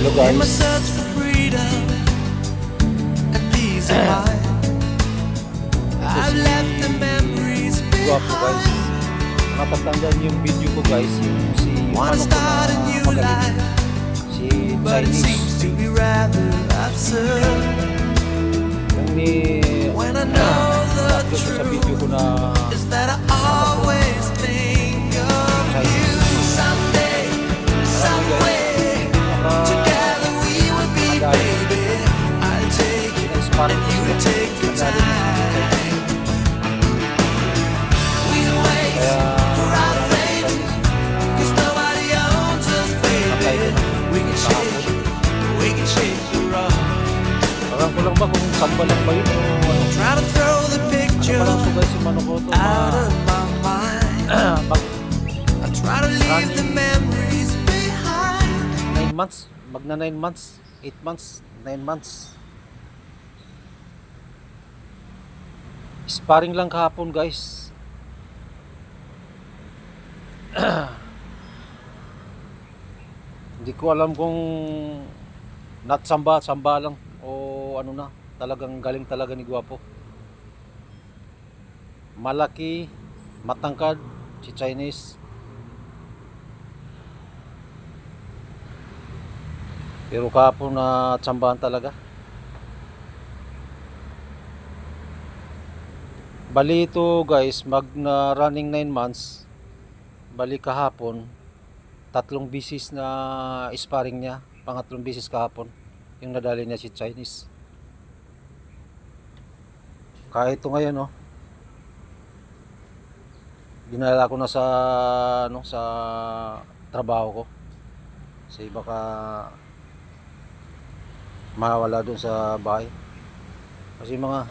Hello In my guys. search for freedom and peace of mind, Ito I've si left the memories Guwapo guys. behind. Nakatandaan yung video ko guys. Yung si Wanna Manok ko start a na new magaling. life, Si but it Chinese. seems to be rather absurd Yung ni when I know the upload ko sa video ko truth na is that I always think of you. Someday, some way, together we will be, baby. I'll take it and you can take the time. We'll wait for our fate, 'cause nobody owns us, baby. We can shake, we can shake the rock. Parang ko lang ba kung samba lang ba yun o ano. Try to throw the picture Ano pa lang so guys, si Manok ko to out of my mind. mag I try to leave the memories behind. 9 months. Magna 9 months. 8 months. 9 months. Sparring lang kahapon guys. Hindi ko alam kung not samba lang o ano na, talagang galing talaga ni Guwapo. Malaki, matangkad si Chinese. Pero kahapon na tsambahan talaga. Bali ito guys, mag na running 9 months. Bali kahapon, 3 bisis na sparring niya, pangatlong bisis kahapon yung nadali niya si Chinese. Kaya ito ngayon dinala ko na sa sa trabaho ko. Kasi baka mawala dun sa bahay. Kasi mga